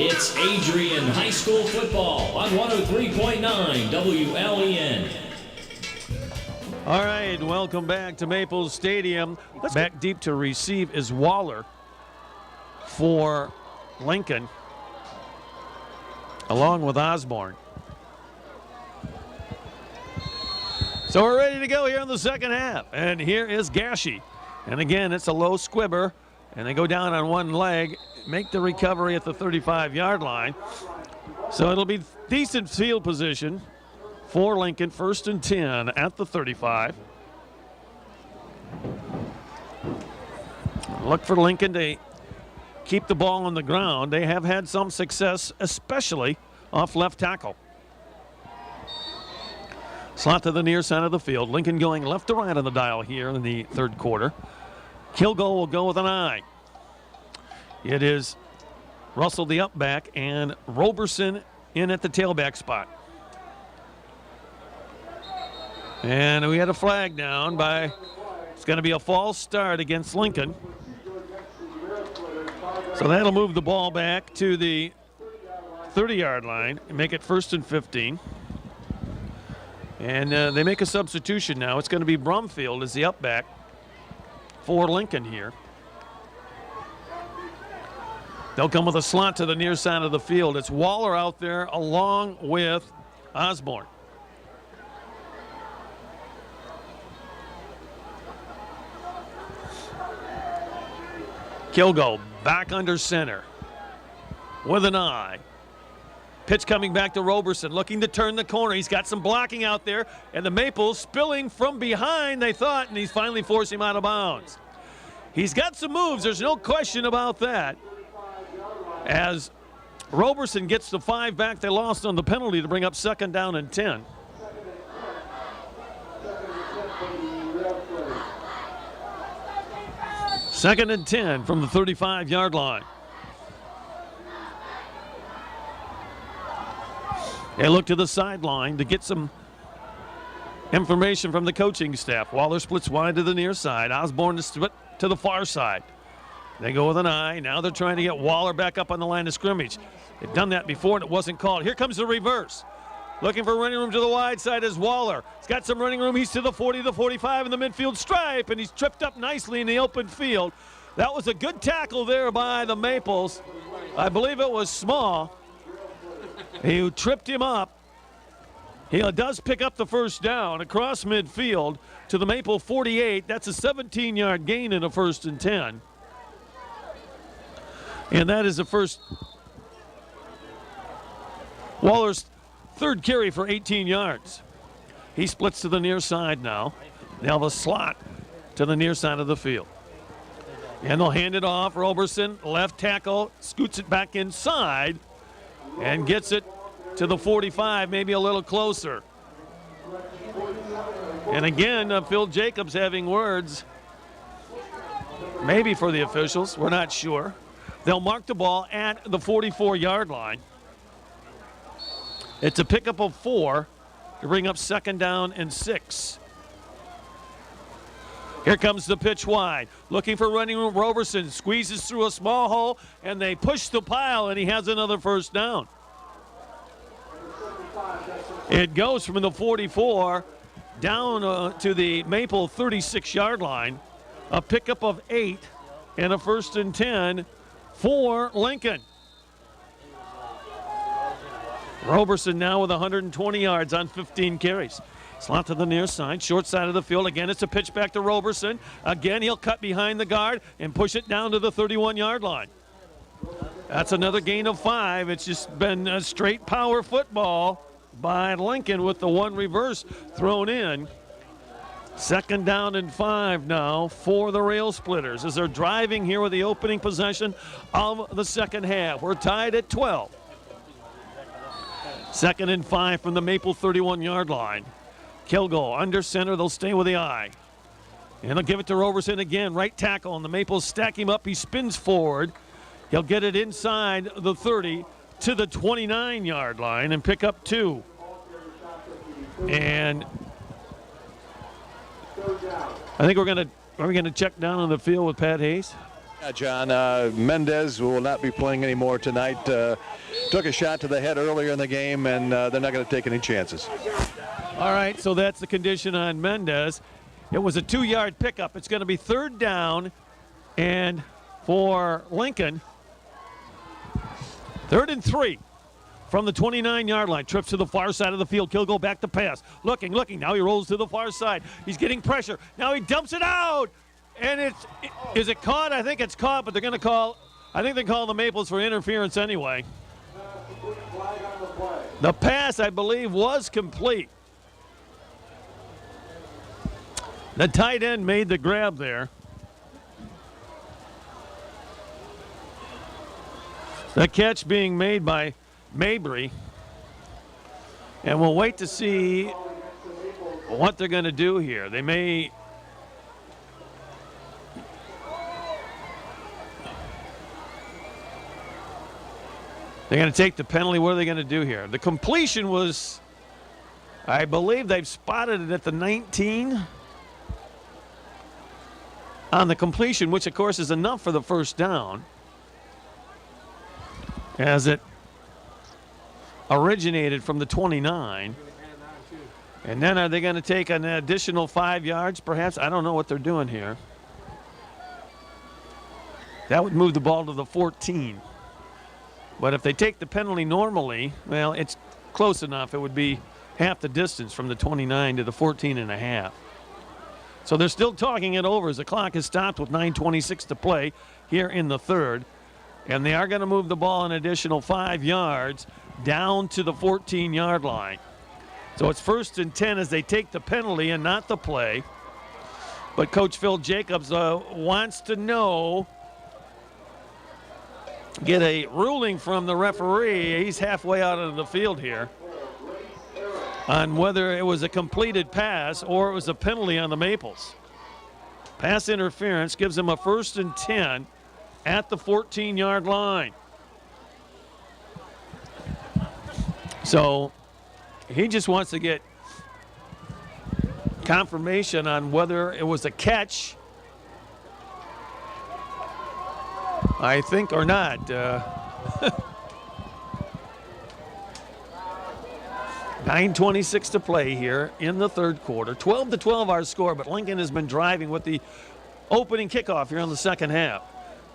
It's Adrian High School football on 103.9 WLEN. All right, welcome back to Maples Stadium. Back deep to receive is Waller for Lincoln, along with Osborne. So we're ready to go here in the second half. And here is Gashi. And again, it's a low squibber. And they go down on one leg, make the recovery at the 35-yard line. So it'll be decent field position for Lincoln, 1st and 10 at the 35. Look for Lincoln to keep the ball on the ground. They have had some success, especially off left tackle. Slot to the near side of the field. Lincoln going left to right on the dial here in the third quarter. Kilgore will go with an eye. It is Russell the up back and Roberson in at the tailback spot. And we had a flag down by, it's going to be a false start against Lincoln. So that'll move the ball back to the 30-yard line and make it 1st and 15. And they make a substitution now. It's going to be Brumfield as the up back for Lincoln here. They'll come with a slot to the near side of the field. It's Waller out there along with Osborne. Kilgo back under center with an eye. Pitch coming back to Roberson, looking to turn the corner. He's got some blocking out there, and the Maples spilling from behind, they thought, and he's finally forced him out of bounds. He's got some moves, there's no question about that. As Roberson gets the 5 back they lost on the penalty to bring up 2nd down and 10. Second and 10 from the 35-yard line. They look to the sideline to get some information from the coaching staff. Waller splits wide to the near side. Osborne is split to the far side. They go with an eye. Now they're trying to get Waller back up on the line of scrimmage. They've done that before and it wasn't called. Here comes the reverse. Looking for running room to the wide side is Waller. He's got some running room. He's to the 40, the 45 in the midfield stripe, and he's tripped up nicely in the open field. That was a good tackle there by the Maples. I believe it was Small. He tripped him up. He does pick up the first down across midfield to the Maple 48. That's a 17-yard gain in a 1st and 10. And that is the first. Waller's 3rd carry for 18 yards. He splits to the near side now. They'll have a slot to the near side of the field. And they'll hand it off. Roberson, left tackle, scoots it back inside and gets it to the 45, maybe a little closer. And again, Phil Jacobs having words, maybe for the officials, we're not sure. They'll mark the ball at the 44-yard line. It's a pickup of 4 to bring up 2nd down and 6. Here comes the pitch wide. Looking for running room. Roberson squeezes through a small hole, and they push the pile, and he has another 1st down. It goes from the 44 down to the Maple 36-yard line. A pickup of 8 and a 1st and 10 for Lincoln. Roberson now with 120 yards on 15 carries. Slot to the near side, short side of the field. Again, it's a pitch back to Roberson. Again, he'll cut behind the guard and push it down to the 31-yard line. That's another gain of 5. It's just been a straight power football by Lincoln with the 1 reverse thrown in. 2nd down and 5 now for the Rail Splitters as they're driving here with the opening possession of the second half. We're tied at 12. 2nd and 5 from the Maple 31-yard line. Kilgo under center. They'll stay with the eye. And they'll give it to Roberson again. Right tackle, and the Maples stack him up. He spins forward. He'll get it inside the 30 to the 29-yard line and pick up 2. And I think we're gonna check down on the field with Pat Hayes. Yeah, John, Mendez will not be playing anymore tonight. Took a shot to the head earlier in the game, and they're not going to take any chances. All right, so that's the condition on Mendez. It was a 2-yard pickup. It's going to be 3rd down, and for Lincoln, 3rd and 3 from the 29-yard line. Trips to the far side of the field. Kilgo back to pass. Looking. Now he rolls to the far side. He's getting pressure. Now he dumps it out. And is it caught? I think it's caught, but they're going to call, I think they call the Maples for interference anyway. The pass, I believe, was complete. The tight end made the grab there. The catch being made by Mabry. And we'll wait to see what they're going to do here. They may... They're going to take the penalty. What are they going to do here? The completion was, I believe they've spotted it at the 19 on the completion, which of course is enough for the 1st down, as it originated from the 29. And then are they going to take an additional 5 yards perhaps? I don't know what they're doing here. That would move the ball to the 14. But if they take the penalty normally, well, it's close enough. It would be half the distance from the 29 to the 14 and a half. So they're still talking it over as the clock is stopped with 9:26 to play here in the 3rd. And they are going to move the ball an additional 5 yards down to the 14-yard line. So it's 1st and 10 as they take the penalty and not the play. But Coach Phil Jacobs wants to know, get a ruling from the referee. He's halfway out of the field here on whether it was a completed pass or it was a penalty on the Maples. Pass interference gives him a 1st and 10 at the 14-yard line. So he just wants to get confirmation on whether it was a catch, I think, or not. 9:26 to play here in the 3rd quarter. 12-12 our score, but Lincoln has been driving with the opening kickoff here in the 2nd half.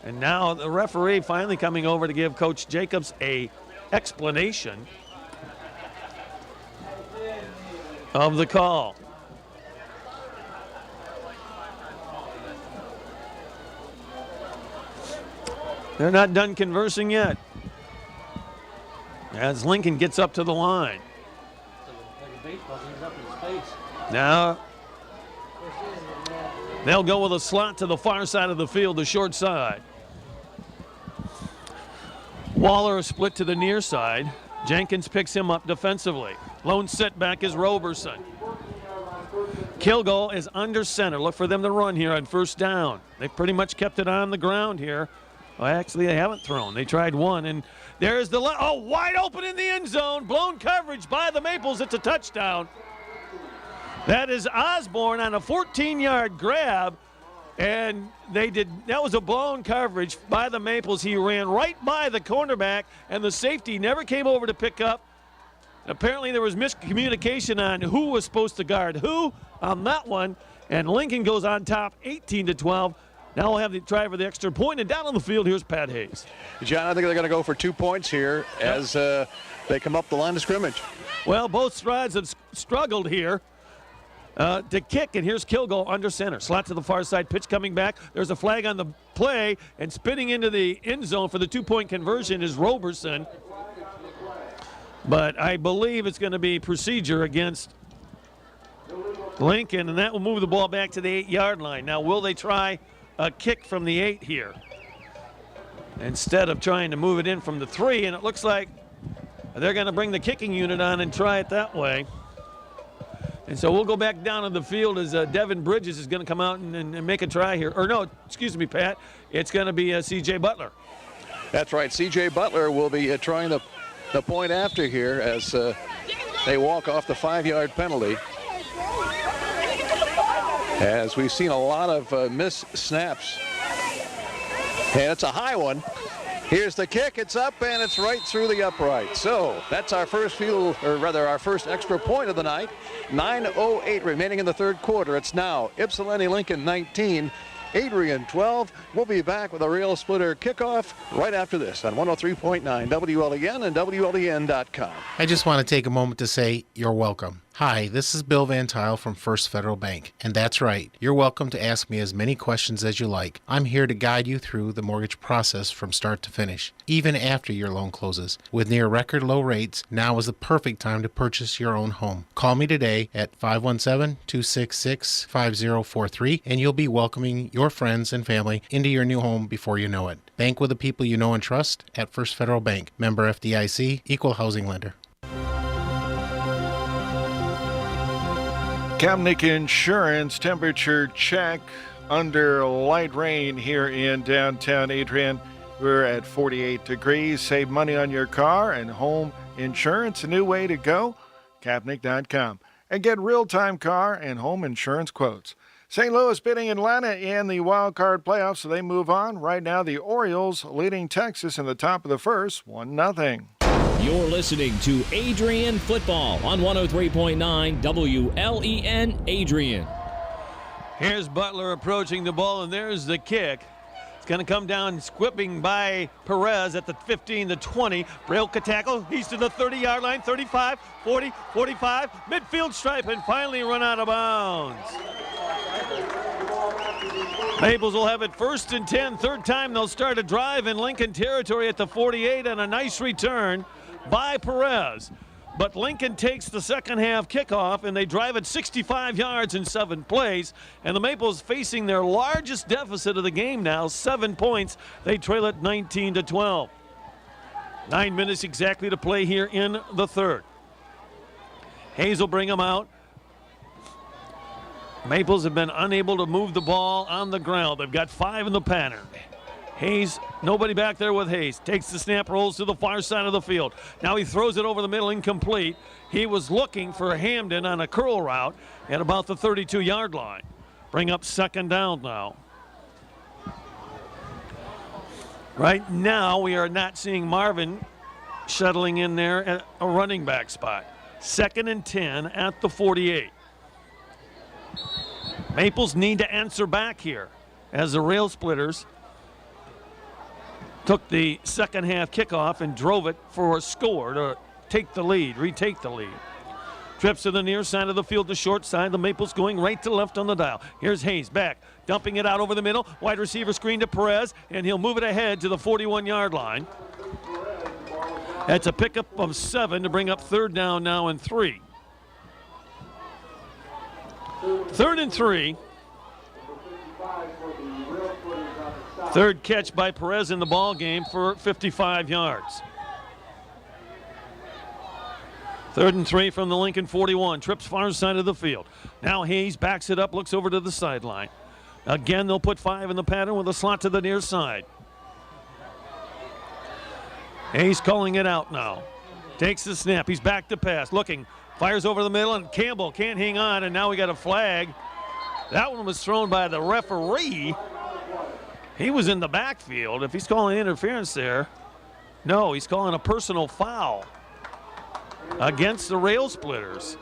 And now the referee finally coming over to give Coach Jacobs a explanation of the call. They're not done conversing yet as Lincoln gets up to the line. Now they'll go with a slot to the far side of the field, the short side. Waller split to the near side. Jenkins picks him up defensively. Lone setback is Roberson. Kilgo is under center. Look for them to run here on 1st down. They pretty much kept it on the ground here. Well, actually, they haven't thrown. They tried one, and there's the wide open in the end zone. Blown coverage by the Maples. It's a touchdown. That is Osborne on a 14-yard grab, and that was a blown coverage by the Maples. He ran right by the cornerback, and the safety never came over to pick up. Apparently, there was miscommunication on who was supposed to guard who on that one, and Lincoln goes on top 18-12. Now we'll have the try for the extra point, and down on the field, here's Pat Hayes. John, I think they're going to go for 2 points here as they come up the line of scrimmage. Well, both sides have struggled here to kick, and here's Kilgo under center. Slot to the far side, pitch coming back. There's a flag on the play, and spinning into the end zone for the 2-point conversion is Roberson. But I believe it's going to be procedure against Lincoln, and that will move the ball back to the 8-yard line. Now, will they try a kick from the 8 here instead of trying to move it in from the 3? And it looks like they're going to bring the kicking unit on and try it that way. And so we'll go back down on the field as Devin Bridges is going to come out and make a try here. Or no, excuse me, Pat. It's going to be C.J. Butler. That's right. C.J. Butler will be trying the point after here as they walk off the 5-yard penalty. As we've seen a lot of missed snaps And it's a high one. Here's the kick. It's up, and it's right through the upright. So that's our first our first extra point of the night. 9:08 remaining in the third quarter. It's now Ypsilanti Lincoln 19, Adrian 12. We'll be back with a Rail Splitter kickoff right after this on 103.9 WLEN and WLEN.com. I just want to take a moment to say you're welcome. Hi, this is Bill Van Tile from First Federal Bank. And that's right, you're welcome to ask me as many questions as you like. I'm here to guide you through the mortgage process from start to finish, even after your loan closes. With near record low rates, now is the perfect time to purchase your own home. Call me today at 517-266-5043 and you'll be welcoming your friends and family into your new home before you know it. Bank with the people you know and trust at First Federal Bank. Member FDIC, Equal Housing Lender. Kamnick Insurance temperature check under light rain here in downtown Adrian. We're at 48 degrees. Save money on your car and home insurance. A new way to go. Kamnick.com. And get real-time car and home insurance quotes. St. Louis beating Atlanta in the wild card playoffs, so they move on. Right now, the Orioles leading Texas in the top of the first, 1-0. You're listening to Adrian Football on 103.9 WLEN Adrian. Here's Butler approaching the ball, and there's the kick. It's going to come down, squipping by Perez at the 15, the 20. Brailka tackle. He's to the 30-yard line, 35, 40, 45. Midfield stripe, and finally run out of bounds. Maples will have it 1st and 10. Third time they'll start a drive in Lincoln territory at the 48, and a nice return by Perez. But Lincoln takes the second half kickoff, and they drive it 65 yards in 7 plays. And the Maples facing their largest deficit of the game now, 7 points. They trail it 19-12. 9 minutes exactly to play here in the third. Hayes will bring them out. Maples have been unable to move the ball on the ground. They've got 5 in the pattern. Hayes, nobody back there with Hayes. Takes the snap, rolls to the far side of the field. Now he throws it over the middle, incomplete. He was looking for Hamden on a curl route at about the 32-yard line. Bring up second down now. Right now, we are not seeing Marvin shuttling in there at a running back spot. 2nd and 10 at the 48. Maples need to answer back here as the Rail Splitters took the second half kickoff and drove it for a score to take the lead, retake the lead. Trips to the near side of the field, the short side. The Maples going right to left on the dial. Here's Hayes back, dumping it out over the middle. Wide receiver screen to Perez, and he'll move it ahead to the 41-yard line. That's a pickup of 7 to bring up third down now and 3. 3rd and 3. Third catch by Perez in the ball game for 55 yards. 3rd and 3 from the Lincoln 41. Trips far side of the field. Now Hayes backs it up, looks over to the sideline. Again, they'll put 5 in the pattern with a slot to the near side. Hayes calling it out now. Takes the snap. He's back to pass. Looking. Fires over the middle, and Campbell can't hang on, and now we got a flag. That one was thrown by the referee. He was in the backfield. If he's calling interference there, no, he's calling a personal foul against the Rail Splitters.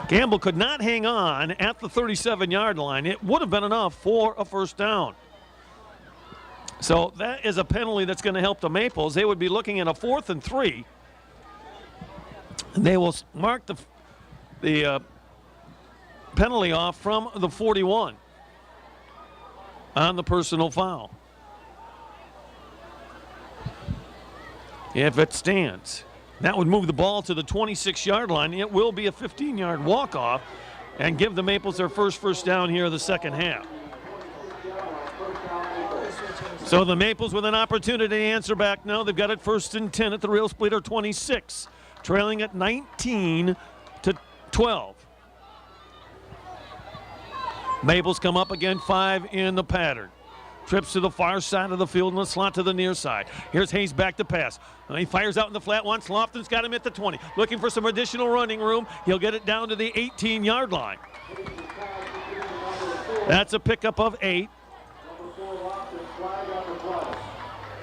Campbell could not hang on at the 37-yard line. It would have been enough for a first down. So that is a penalty that's going to help the Maples. They would be looking at a 4th and 3. And they will mark the penalty off from the 41 on the personal foul. If it stands, that would move the ball to the 26-yard line. It will be a 15-yard walk-off and give the Maples their first down here in the second half. So the Maples with an opportunity to answer back now. They've got it 1st and 10 at the Rail Splitter 26. Trailing at 19-12. Maples come up again, 5 in the pattern. Trips to the far side of the field and the slot to the near side. Here's Hayes back to pass. He fires out in the flat once. Lofton's got him at the 20. Looking for some additional running room. He'll get it down to the 18-yard line. That's a pickup of 8.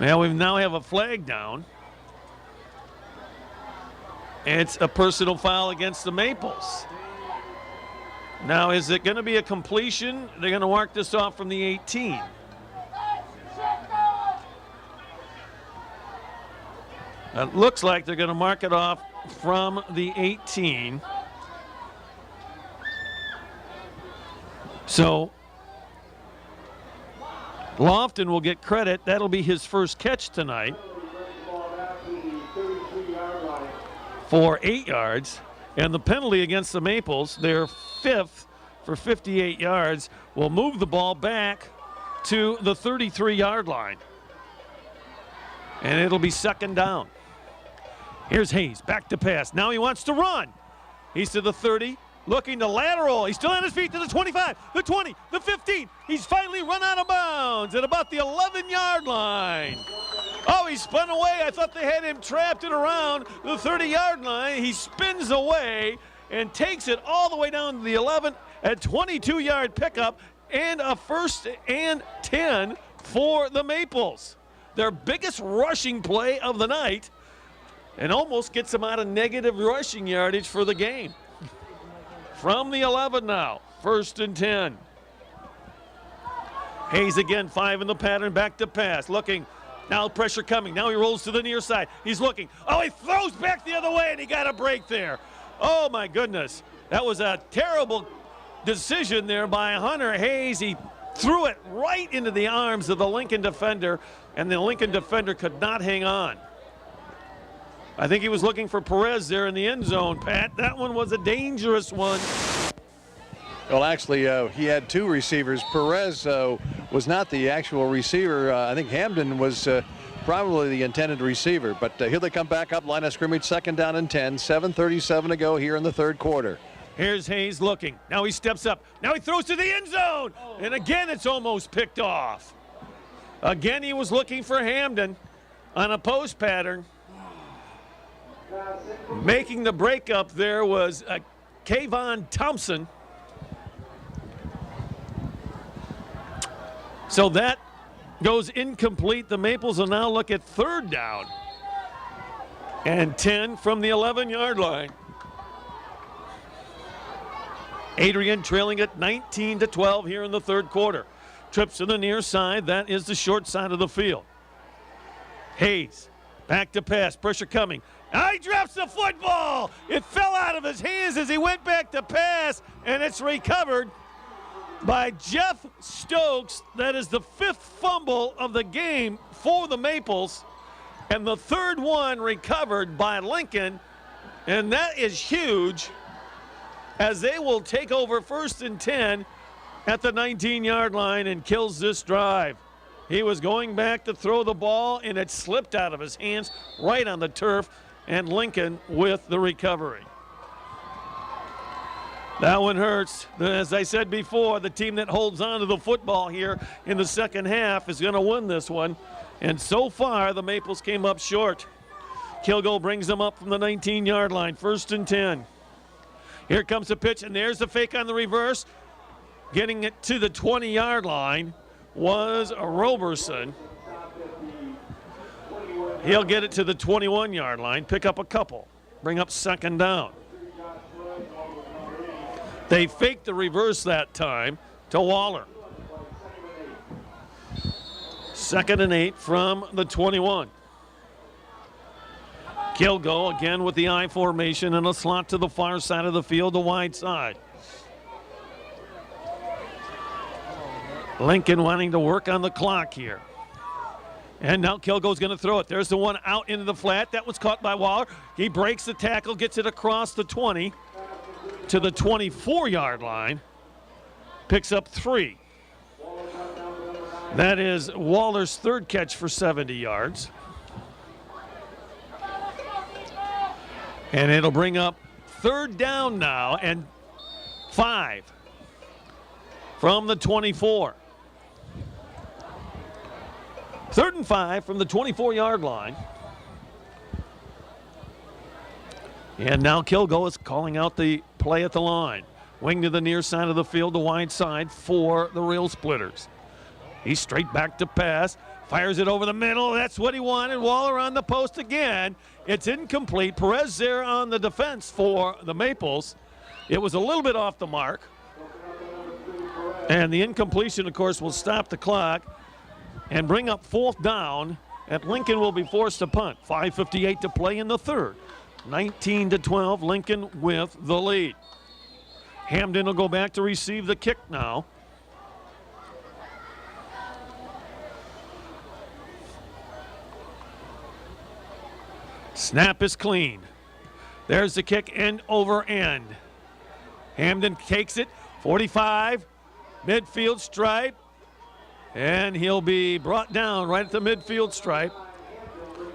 Well, we now have a flag down. It's a personal foul against the Maples. Now, is it going to be a completion? They're going to mark this off from the 18. It looks like they're going to mark it off from the 18. So Lofton will get credit. That'll be his first catch tonight for 8 yards. And the penalty against the Maples, their 5th for 58 yards, will move the ball back to the 33-yard line. And it'll be 2nd down. Here's Hayes, back to pass. Now he wants to run. He's to the 30, looking to lateral. He's still on his feet to the 25, the 20, the 15. He's finally run out of bounds at about the 11-yard line. Oh, he spun away. I thought they had him trapped at around the 30-yard line. He spins away and takes it all the way down to the 11 at 22-yard pickup and a 1st and 10 for the Maples. Their biggest rushing play of the night, and almost gets them out of negative rushing yardage for the game. From the 11 now, 1st and 10. Hayes again, 5 in the pattern, back to pass, looking. Now pressure coming. Now he rolls to the near side. He's looking. Oh, he throws back the other way, and he got a break there. Oh, my goodness. That was a terrible decision there by Hunter Hayes. He threw it right into the arms of the Lincoln defender, and the Lincoln defender could not hang on. I think he was looking for Perez there in the end zone, Pat. That one was a dangerous one. Well, actually, he had 2 receivers. Perez was not the actual receiver. I think Hamden was probably the intended receiver. But here they come back up, line of scrimmage, 2nd down and 10. 7:37 to go here in the 3rd quarter. Here's Hayes looking. Now he steps up. Now he throws to the end zone. And again, it's almost picked off. Again, he was looking for Hamden on a post pattern. Making the breakup there was Kayvon Thompson. So that goes incomplete. The Maples will now look at 3rd down and 10 from the 11-yard line. Adrian trailing at 19-12 here in the 3rd quarter. Trips to the near side. That is the short side of the field. Hayes back to pass. Pressure coming. He drops the football. It fell out of his hands as he went back to pass, and it's recovered by Jeff Stokes. That is the 5th fumble of the game for the Maples, and the 3rd one recovered by Lincoln, and that is huge as they will take over 1st and 10 at the 19-yard line and kills this drive. He was going back to throw the ball, and it slipped out of his hands right on the turf, and Lincoln with the recovery. That one hurts. As I said before, the team that holds on to the football here in the 2nd half is going to win this one. And so far, the Maples came up short. Kilgo brings them up from the 19-yard line, 1st and 10. Here comes the pitch, and there's the fake on the reverse. Getting it to the 20-yard line was Roberson. He'll get it to the 21-yard line, pick up a couple, bring up 2nd down. They faked the reverse that time to Waller. 2nd and 8 from the 21. Kilgo again with the I formation and a slot to the far side of the field, the wide side. Lincoln wanting to work on the clock here. And now Kilgo's going to throw it. There's the one out into the flat. That was caught by Waller. He breaks the tackle, gets it across the 20 to the 24-yard line. Picks up 3. That is Waller's 3rd catch for 70 yards. And it'll bring up 3rd down now and 5 from the 24. 3rd and 5 from the 24-yard line. And now Kilgo is calling out the play at the line. Wing to the near side of the field, the wide side for the Rail Splitters. He's straight back to pass, Fires it over the middle. That's what he wanted. Waller on the post again. It's incomplete. Perez there on the defense for the Maples. It was a little bit off the mark. And the incompletion, of course, will stop the clock and bring up 4th down. And Lincoln will be forced to punt. 5:58 to play in the third. 19-12, Lincoln with the lead. Hamden will go back to receive the kick now. Snap is clean. There's the kick, end over end. Hamden takes it, 45, midfield stripe, and he'll be brought down right at the midfield stripe.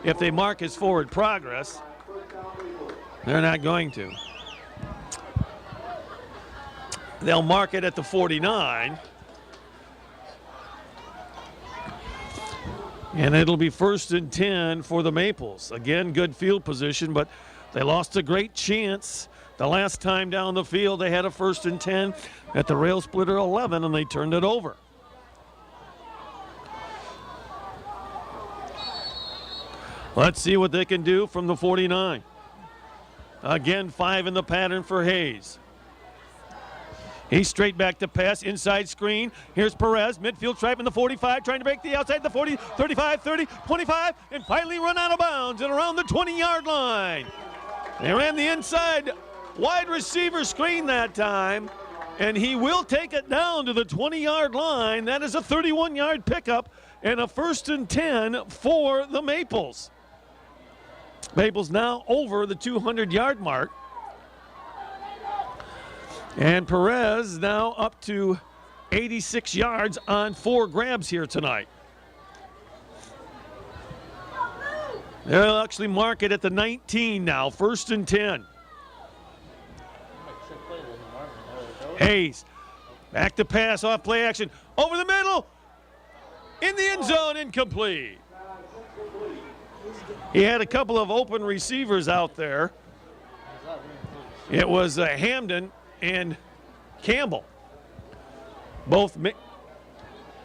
If they mark his forward progress, they're not going to. They'll mark it at the 49. And it'll be 1st and 10 for the Maples. Again, good field position, but they lost a great chance. The last time down the field, they had a 1st and 10 at the rail splitter 11, and they turned it over. Let's see what they can do from the 49. Again, 5 in the pattern for Hayes. He's straight back to pass, inside screen. Here's Perez, midfield stripe in the 45, trying to break the outside, the 40, 35, 30, 25, and finally run out of bounds and around the 20-yard line. They ran the inside wide receiver screen that time, and he will take it down to the 20-yard line. That is a 31-yard pickup and a 1st and 10 for the Maples. Maples now over the 200-yard mark. And Perez now up to 86 yards on 4 grabs here tonight. They'll actually mark it at the 19 now, 1st and 10. Hayes, back to pass, off play action, over the middle, in the end zone, incomplete. He had a couple of open receivers out there. It was Hamden and Campbell, both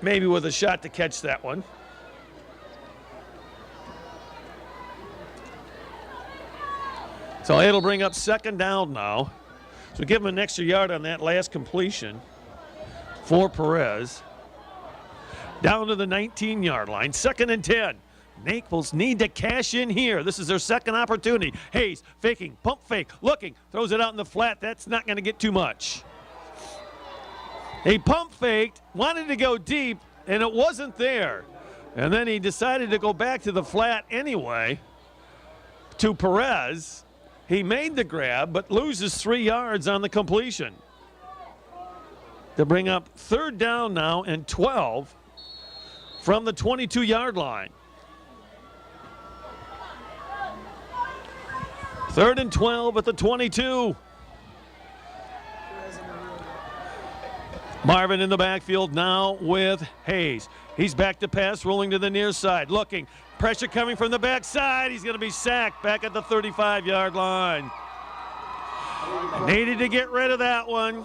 maybe with a shot to catch that one. So it'll bring up 2nd down now. So give him an extra yard on that last completion for Perez. Down to the 19-yard line, 2nd and 10. Naples need to cash in here. This is their second opportunity. Hayes faking, pump fake, looking, throws it out in the flat. That's not going to get too much. He pump faked, wanted to go deep, and it wasn't there. And then he decided to go back to the flat anyway to Perez. He made the grab, but loses 3 yards on the completion. To bring up 3rd down now and 12 from the 22-yard line. 3rd and 12 at the 22. Marvin in the backfield now with Hayes. He's back to pass, rolling to the near side, looking. Pressure coming from the backside. He's going to be sacked back at the 35-yard line. Needed to get rid of that one.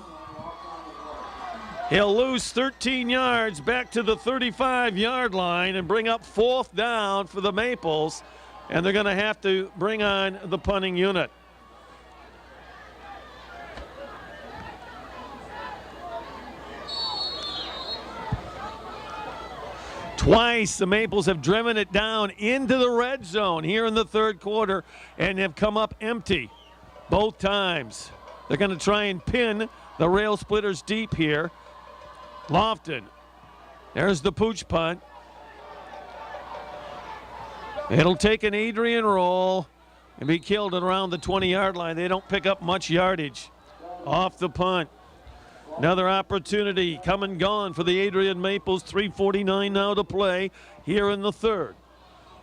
He'll lose 13 yards back to the 35-yard line and bring up 4th down for the Maples. And they're going to have to bring on the punting unit. Twice the Maples have driven it down into the red zone here in the 3rd quarter and have come up empty both times. They're going to try and pin the rail splitters deep here. Lofton, there's the pooch punt. It'll take an Adrian roll and be killed at around the 20-yard line. They don't pick up much yardage off the punt. Another opportunity come and gone for the Adrian Maples. 3:49 now to play here in the 3rd.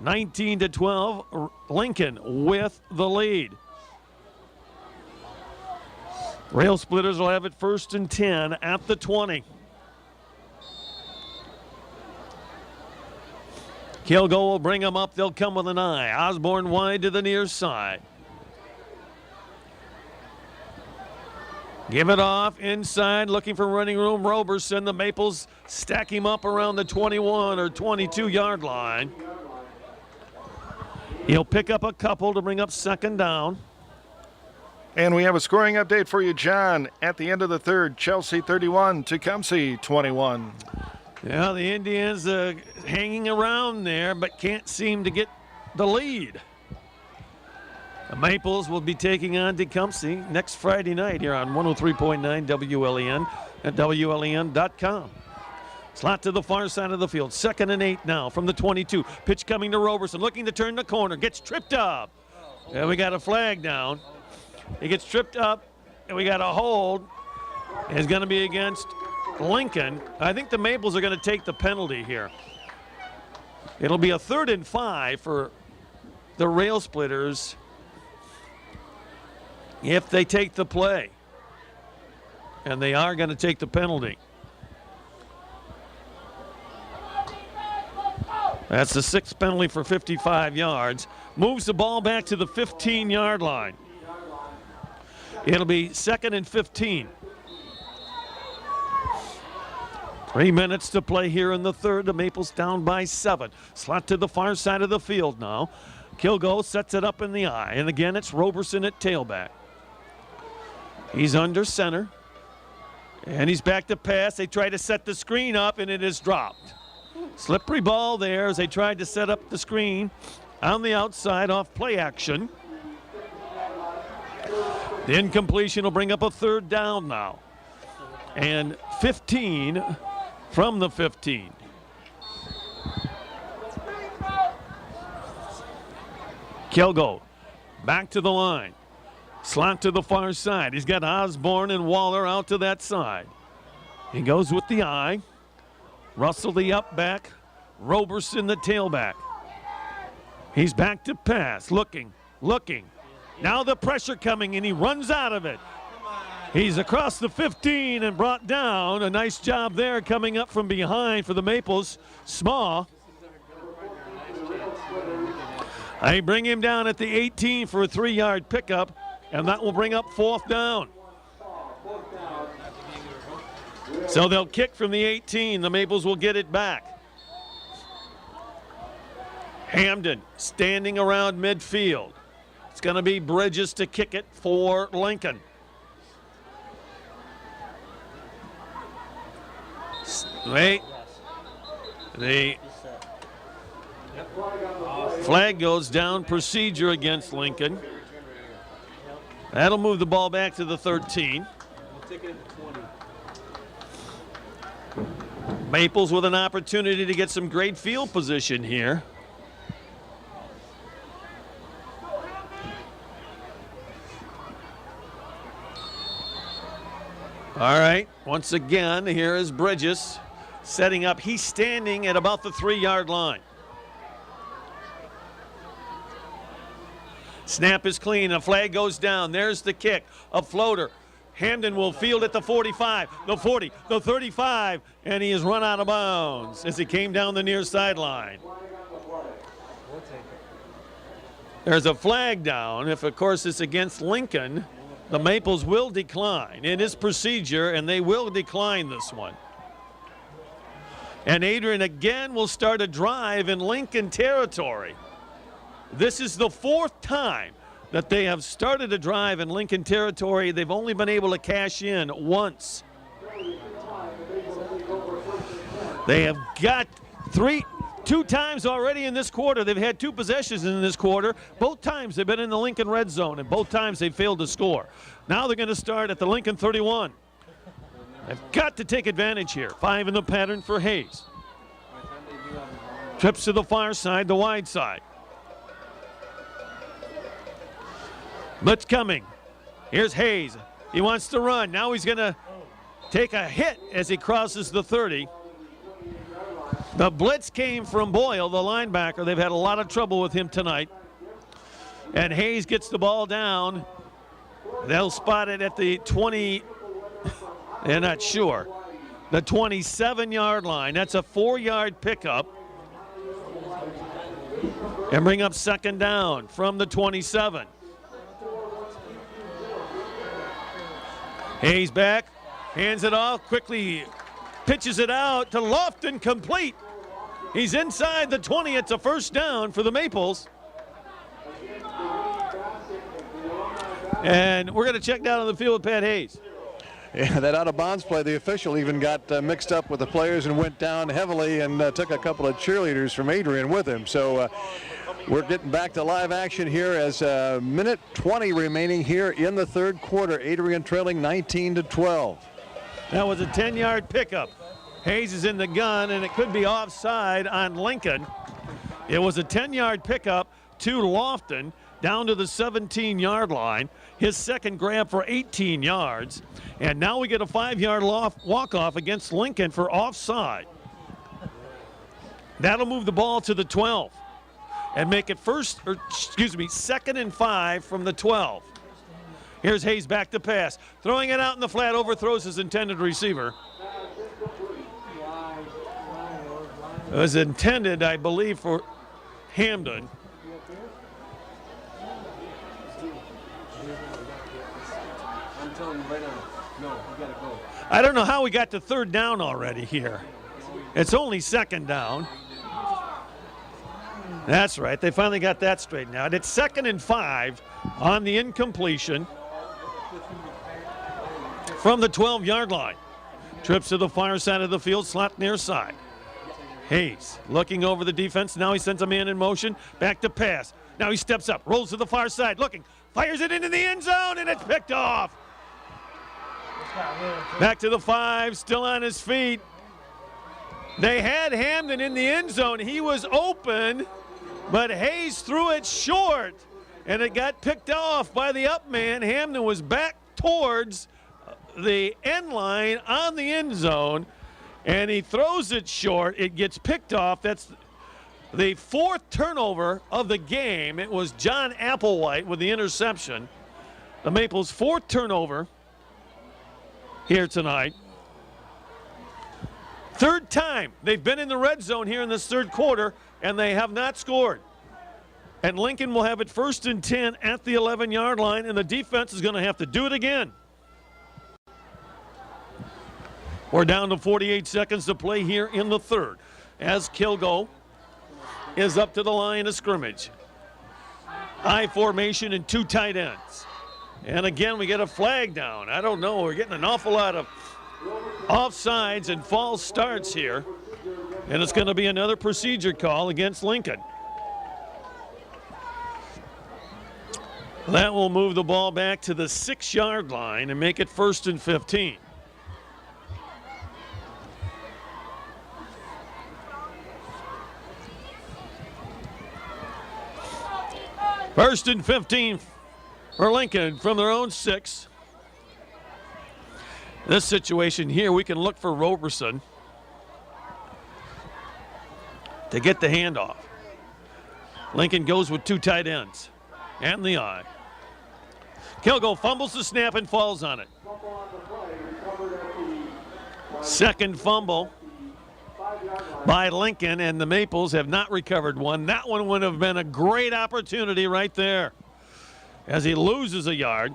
19-12, Lincoln with the lead. Rail splitters will have it 1st and 10 at the 20. Kilgo will bring them up. They'll come with an eye. Osborne wide to the near side. Give it off inside, looking for running room. Roberson. The Maples stack him up around the 21 or 22-yard line. He'll pick up a couple to bring up second down. And we have a scoring update for you, John. At the end of the third, Chelsea 31, Tecumseh 21. Yeah, the Indians hanging around there, but can't seem to get the lead. The Maples will be taking on Tecumseh next Friday night here on 103.9 WLEN at WLEN.com. Slot to the far side of the field. 2nd and 8 now from the 22. Pitch coming to Roberson, looking to turn the corner. Gets tripped up. And we got a flag down. He gets tripped up, and we got a hold. It's going to be against Lincoln. I think the Maples are going to take the penalty here. It'll be a 3rd and 5 for the Rail Splitters if they take the play. And they are going to take the penalty. That's the 6th penalty for 55 yards. Moves the ball back to the 15-yard line. It'll be 2nd and 15. 3 minutes to play here in the third. The Maples down by 7. Slot to the far side of the field now. Kilgo sets it up in the eye. And again, it's Roberson at tailback. He's under center. And he's back to pass. They try to set the screen up, and it is dropped. Slippery ball there as they tried to set up the screen on the outside off play action. The incompletion will bring up a 3rd down now. And 15 from the 15. Kilgo back to the line. Slot to the far side. He's got Osborne and Waller out to that side. He goes with the eye. Russell the up back. Roberson the tailback. He's back to pass. Looking. Now the pressure coming, and he runs out of it. He's across the 15 and brought down. A nice job there coming up from behind for the Maples. Small. I bring him down at the 18 for a 3-yard pickup, and that will bring up 4th down. So they'll kick from the 18. The Maples will get it back. Hamden standing around midfield. It's going to be Bridges to kick it for Lincoln. Wait. The flag goes down. Procedure against Lincoln. That'll move the ball back to the 13. Maples with an opportunity to get some great field position here. All right, once again, here is Bridges setting up. He's standing at about the 3-yard line. Snap is clean. A flag goes down. There's the kick. A floater. Hamden will field at the 45, the 40, the 35, and he is run out of bounds as he came down the near sideline. There's a flag down. If, of course, it's against Lincoln, the Maples will decline. It is procedure, and they will decline this one. And Adrian again will start a drive in Lincoln territory. This is the 4th time that they have started a drive in Lincoln territory. They've only been able to cash in once. They have got two times already in this quarter. They've had 2 possessions in this quarter. Both times they've been in the Lincoln red zone, and both times they failed to score. Now they're going to start at the Lincoln 31. They've got to take advantage here. 5 in the pattern for Hayes. Trips to the far side, the wide side. Blitz coming. Here's Hayes. He wants to run. Now he's going to take a hit as he crosses the 30. The blitz came from Boyle, the linebacker. They've had a lot of trouble with him tonight. And Hayes gets the ball down. They'll spot it at the 20. They're not sure. The 27-yard line. That's a 4-yard pickup. And bring up 2nd down from the 27. Hayes back, hands it off, quickly pitches it out to Lofton, complete. He's inside the 20. It's a first down for the Maples. And we're going to check down on the field with Pat Hayes. Yeah, that out-of-bounds play, the official even got mixed up with the players and went down heavily and took a couple of cheerleaders from Adrian with him. So we're getting back to live action here as minute 20 remaining here in the third quarter. Adrian trailing 19-12. That was a 10-yard pickup. Hayes is in the gun, and it could be offside on Lincoln. It was a 10-yard pickup to Lofton down to the 17-yard line. His second grab for 18 yards. And now we get a 5-yard walk-off against Lincoln for offside. That'll move the ball to the 12 and make it second and 5 from the 12. Here's Hayes back to pass. Throwing it out in the flat, overthrows his intended receiver. It was intended, I believe, for Hamden. I don't know how we got to third down already here. It's only second down. That's right. They finally got that straightened out. It's second and 5 on the incompletion from the 12-yard line. Trips to the far side of the field, slot near side. Hayes looking over the defense. Now he sends a man in motion. Back to pass. Now he steps up, rolls to the far side, looking, fires it into the end zone, and it's picked off. Back to the 5, still on his feet. They had Hamden in the end zone. He was open, but Hayes threw it short, and it got picked off by the up man. Hamden was back towards the end line on the end zone, and he throws it short. It gets picked off. That's the 4th turnover of the game. It was John Applewhite with the interception. The Maples' 4th turnover here tonight. 3rd time they've been in the red zone here in this third quarter, and they have not scored. And Lincoln will have it 1st and 10 at the 11-yard line, and the defense is going to have to do it again. We're down to 48 seconds to play here in the third as Kilgo is up to the line of scrimmage. I formation and 2 tight ends. And again, we get a flag down. I don't know. We're getting an awful lot of offsides and false starts here. And it's going to be another procedure call against Lincoln. That will move the ball back to the 6-yard line and make it 1st and 15. First and 15 for Lincoln from their own 6. This situation here, we can look for Roberson to get the handoff. Lincoln goes with 2 tight ends and the eye. Kilgo fumbles the snap and falls on it. Second fumble by Lincoln, and the Maples have not recovered one. That one would have been a great opportunity right there as he loses a yard.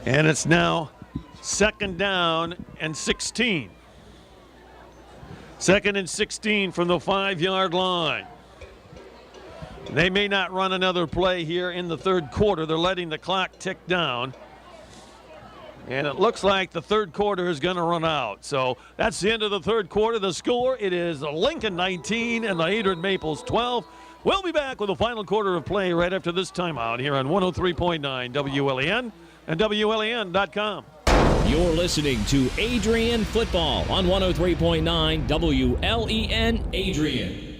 And it's now 2nd down and 16. 2nd and 16 from the 5-yard line. They may not run another play here in the third quarter. They're letting the clock tick down. And it looks like the third quarter is going to run out. So that's the end of the third quarter. The score, it is Lincoln 19 and the Adrian Maples 12. We'll be back with the final quarter of play right after this timeout here on 103.9 WLEN and WLEN.com. You're listening to Adrian Football on 103.9 WLEN Adrian.